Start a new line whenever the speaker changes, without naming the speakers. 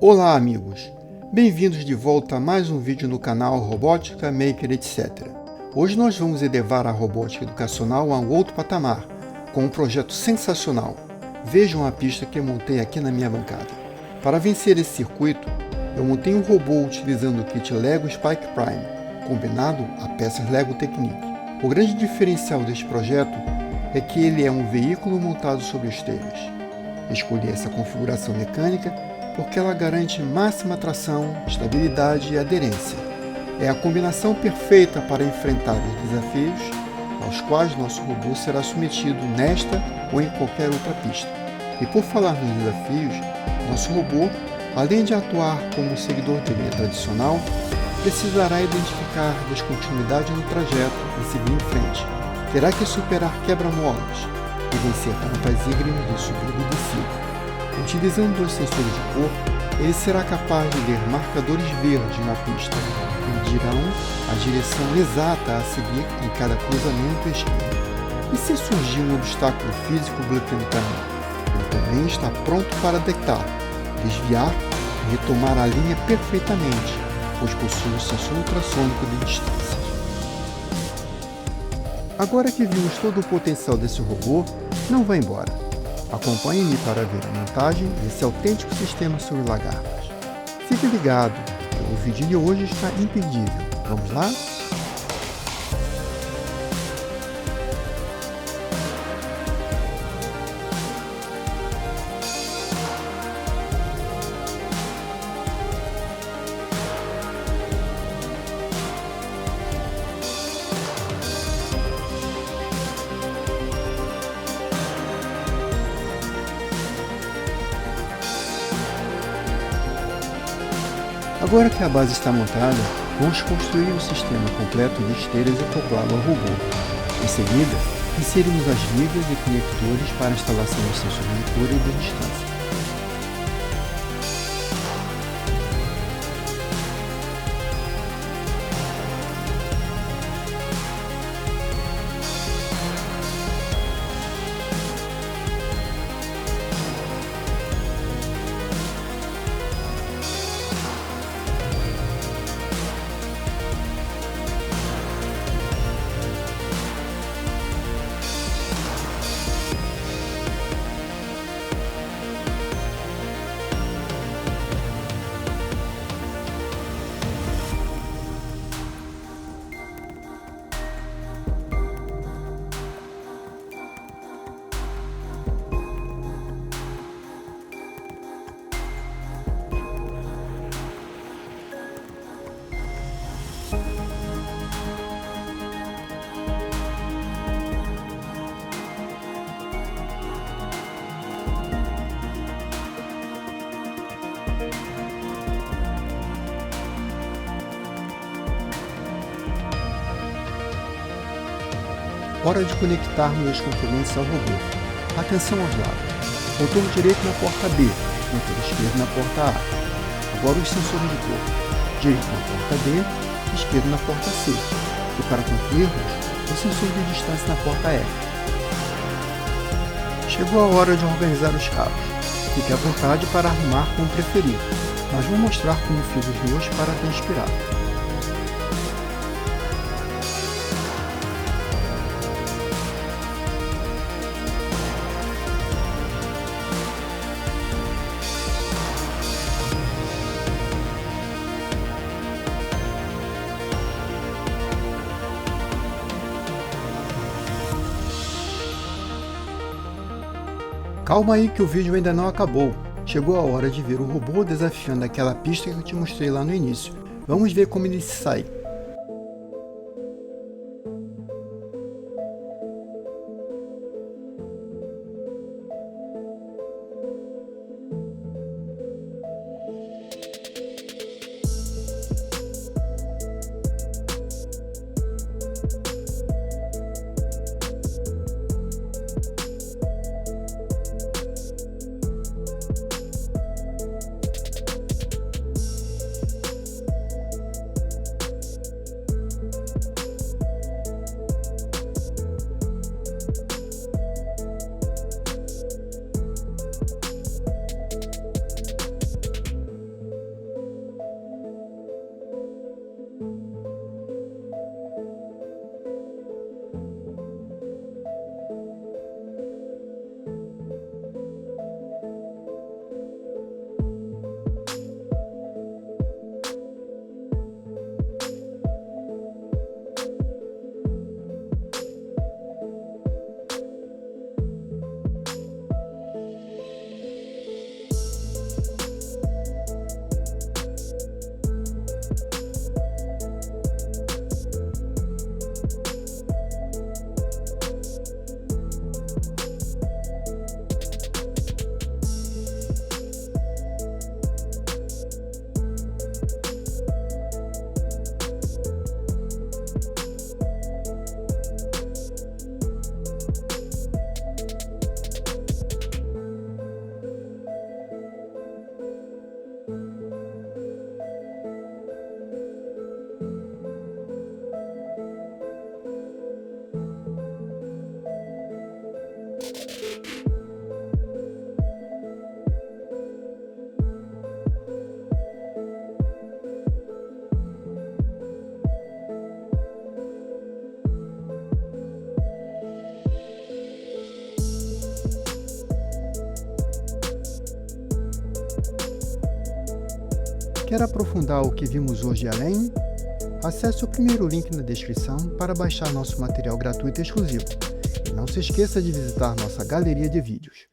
Olá amigos, bem-vindos de volta a mais um vídeo no canal Robótica, Maker, etc. Hoje nós vamos elevar a robótica educacional a um outro patamar, com um projeto sensacional. Vejam a pista que eu montei aqui na minha bancada. Para vencer esse circuito, eu montei um robô utilizando o kit LEGO Spike Prime, combinado a peças LEGO Technic. O grande diferencial deste projeto é que ele é um veículo montado sobre esteiras. Escolhi essa configuração mecânica porque ela garante máxima tração, estabilidade e aderência. É a combinação perfeita para enfrentar os desafios aos quais nosso robô será submetido nesta ou em qualquer outra pista. E por falar nos desafios, nosso robô, além de atuar como um seguidor de linha tradicional, precisará identificar descontinuidade no trajeto e seguir em frente. Terá que superar quebra-molas e vencer rampas íngremes de subida e descida. Utilizando dois sensores de cor, ele será capaz de ler marcadores verdes na pista que dirão a direção exata a seguir em cada cruzamento e esquina. E se surgir um obstáculo físico bloqueando o caminho, ele também está pronto para detectar, desviar e retomar a linha perfeitamente, pois possui um sensor ultrassônico de distância. Agora que vimos todo o potencial desse robô, não vá embora. Acompanhe-me para ver a montagem desse autêntico sistema sobre lagartas. Fique ligado, o vídeo de hoje está imperdível. Vamos lá? Agora que a base está montada, vamos construir um sistema completo de esteiras e acoplá-lo ao robô. Em seguida, inserimos as ligas e conectores para a instalação dos sensores de cor e de distância. Hora de conectarmos os componentes ao robô. Atenção aos lados. Motor direito na porta B, motor esquerdo na porta A. Agora os sensores de cor. Direito na porta D, esquerdo na porta C. E para concluirmos, o sensor de distância na porta F. Chegou a hora de organizar os cabos. Fique à vontade para arrumar como preferir, mas vou mostrar como fiz os meus para te inspirar. Calma aí que o vídeo ainda não acabou. Chegou a hora de ver o robô desafiando aquela pista que eu te mostrei lá no início. Vamos ver como ele se sai. Quer aprofundar o que vimos hoje e além? Acesse o primeiro link na descrição para baixar nosso material gratuito exclusivo. E não se esqueça de visitar nossa galeria de vídeos.